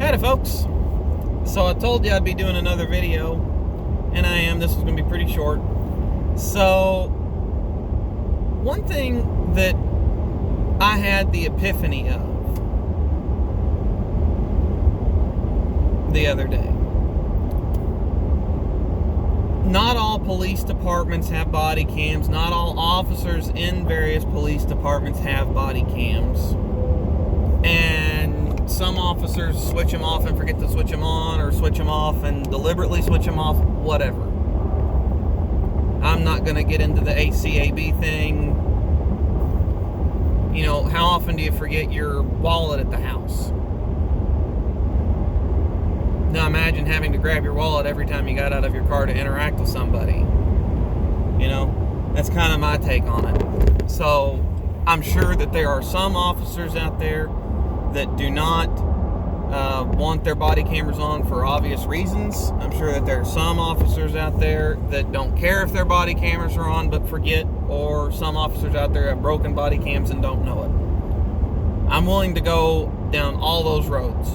Howdy folks. So I told you I'd be doing another video, and I am. This is going to be pretty short. So one thing that I had the epiphany of the other day. Not all police departments have body cams. Not all officers in various police departments have body cams. And some officers switch them off and forget to switch them on, or switch them off and deliberately switch them off, whatever. I'm not going to get into the ACAB thing. You know, how often do you forget your wallet at the house? Now imagine having to grab your wallet every time you got out of your car to interact with somebody. You know, that's kind of my take on it. So I'm sure that there are some officers out there that do not want their body cameras on for obvious reasons. I'm sure that there are some officers out there that don't care if their body cameras are on but forget, or some officers out there have broken body cams and don't know it. I'm willing to go down all those roads.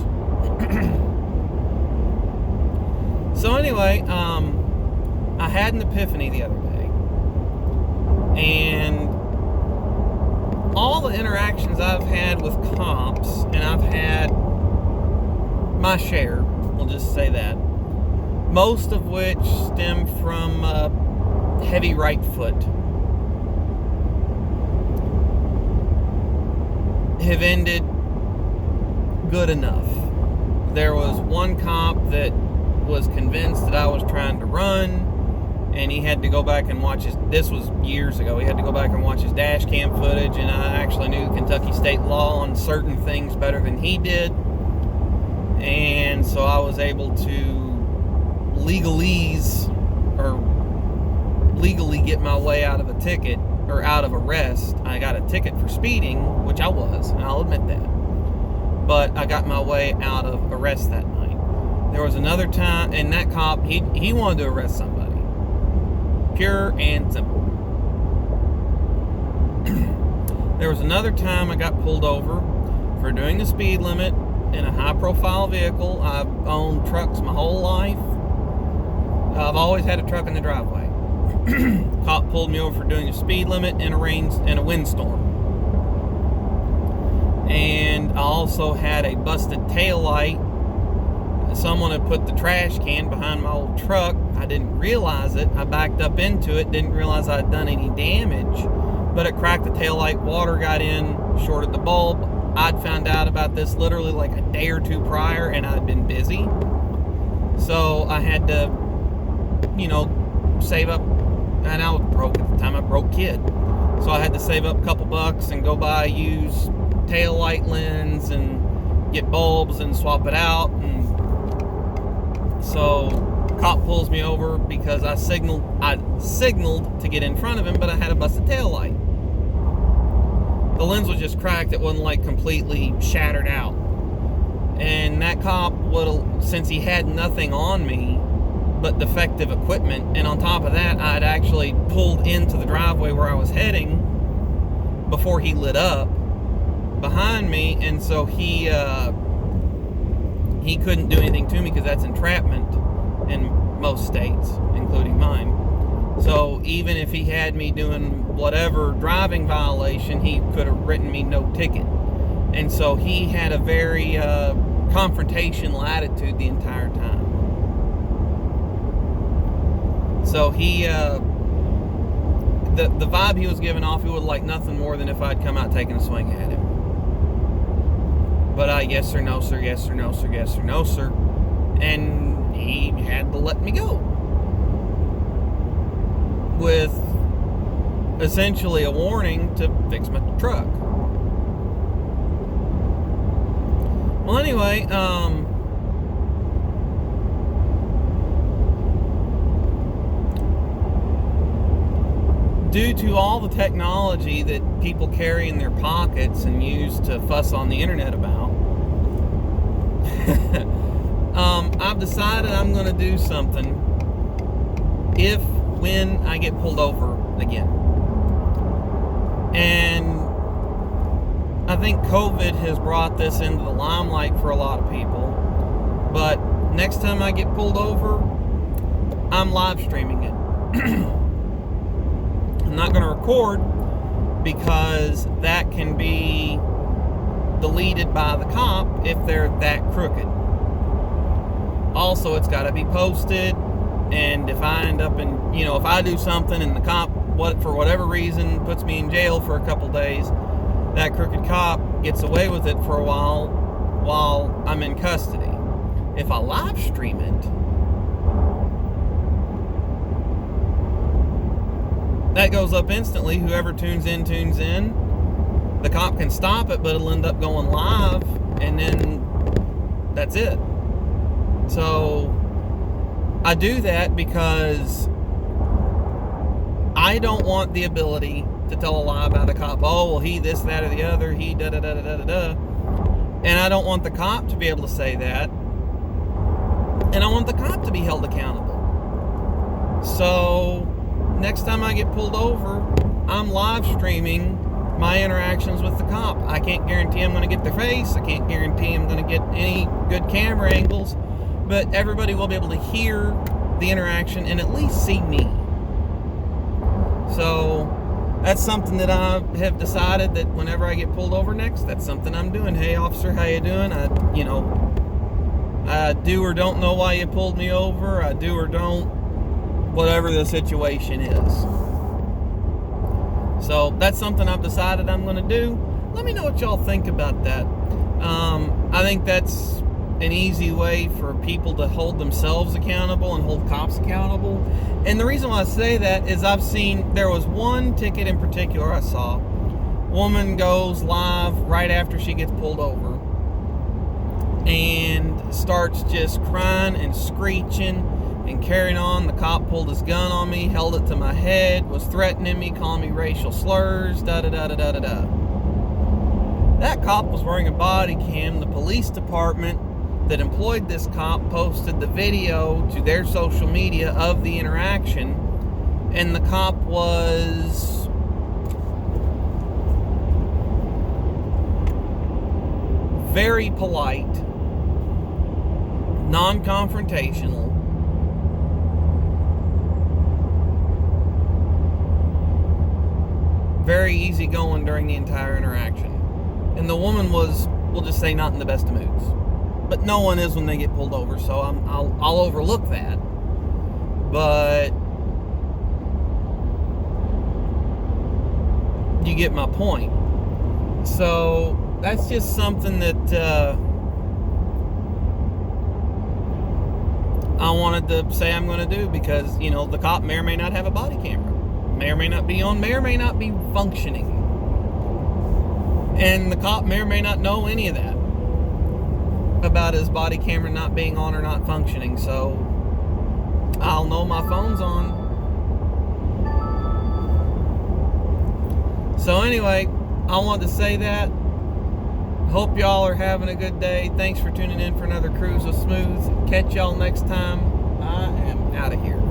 So anyway, I had an epiphany the other day, and all the interactions I've had with cops, and I've had my share, we'll just say that, most of which stem from heavy right foot, have ended good enough. There was one cop that was convinced that I was trying to run, and he had to go back and watch his, this was years ago, he had to go back and watch his dash cam footage, and I actually knew Kentucky state law on certain things better than he did, and so I was able to legally get my way out of a ticket, or out of arrest. I got a ticket for speeding, which I was, and I'll admit that, but I got my way out of arrest that night. There was another time, and that cop, he wanted to arrest somebody. Pure and simple. There was another time I got pulled over for doing the speed limit in a high-profile vehicle. I've owned trucks my whole life. I've always had a truck in the driveway. Cop pulled me over for doing the speed limit in a windstorm. And I also had a busted tail light. Someone had put the trash can behind my old truck. I didn't realize it. I backed up into it, didn't realize I'd done any damage, but it cracked the taillight, water got in, shorted the bulb. I'd found out about this literally like a day or two prior, and I'd been busy. So I had to, you know, save up, and I was broke at the time, I'm a broke kid. So I had to save up a couple bucks and go buy a used taillight lens and get bulbs and swap it out. And so cop pulls me over because I signaled to get in front of him, but I had a busted tail light. The lens was just cracked. It wasn't like completely shattered out. And that cop since he had nothing on me but defective equipment, and on top of that, I'd actually pulled into the driveway where I was heading before he lit up behind me, and so he couldn't do anything to me because that's entrapment in most states, including mine. So even if he had me doing whatever driving violation, he could have written me no ticket. And so he had a very confrontational attitude the entire time. So he, the vibe he was giving off, he would like nothing more than if I'd come out taking a swing at him. But yes sir, no sir, yes sir, no sir, yes sir, no sir. And he had to let me go. With essentially a warning to fix my truck. Well anyway, due to all the technology that people carry in their pockets and use to fuss on the internet about, I've decided I'm going to do something when I get pulled over again. And I think COVID has brought this into the limelight for a lot of people. But next time I get pulled over, I'm live streaming it. I'm not going to record because that can be deleted by the cop if they're that crooked. Also, it's got to be posted, and if I end up in, if I do something and the cop, for whatever reason, puts me in jail for a couple days, that crooked cop gets away with it for a while I'm in custody. If I live stream it, that goes up instantly. Whoever tunes in. The cop can stop it, but it'll end up going live, and then that's it. So I do that because I don't want the ability to tell a lie about a cop. Oh, well, he this, that, or the other. He da-da-da-da-da-da. And I don't want the cop to be able to say that. And I want the cop to be held accountable. So next time I get pulled over, I'm live streaming my interactions with the cop. I can't guarantee I'm going to get their face. I can't guarantee I'm going to get any good camera angles. But everybody will be able to hear the interaction and at least see me. So that's something that I have decided that whenever I get pulled over next, that's something I'm doing. Hey, officer, how you doing? I do or don't know why you pulled me over. I do or don't, whatever the situation is. So that's something I've decided I'm going to do. Let me know what y'all think about that. I think that's an easy way for people to hold themselves accountable and hold cops accountable. And the reason why I say that is there was one ticket in particular I saw. Woman goes live right after she gets pulled over and starts just crying and screeching and carrying on. The cop pulled his gun on me, held it to my head, was threatening me, calling me racial slurs, da-da-da-da-da-da-da. That cop was wearing a body cam. The police department that employed this cop posted the video to their social media of the interaction, and the cop was very polite, non-confrontational, very easygoing during the entire interaction. And the woman was, we'll just say, not in the best of moods. But no one is when they get pulled over, so I'll overlook that. But you get my point. So that's just something that I wanted to say I'm going to do because, the cop may or may not have a body camera. May or may not be on, may or may not be functioning. And the cop may or may not know any of that about his body camera not being on or not functioning. So I'll know my phone's on. So anyway, I wanted to say that. Hope y'all are having a good day. Thanks for tuning in for another Cruise with Smooth. Catch y'all next time. I am out of here.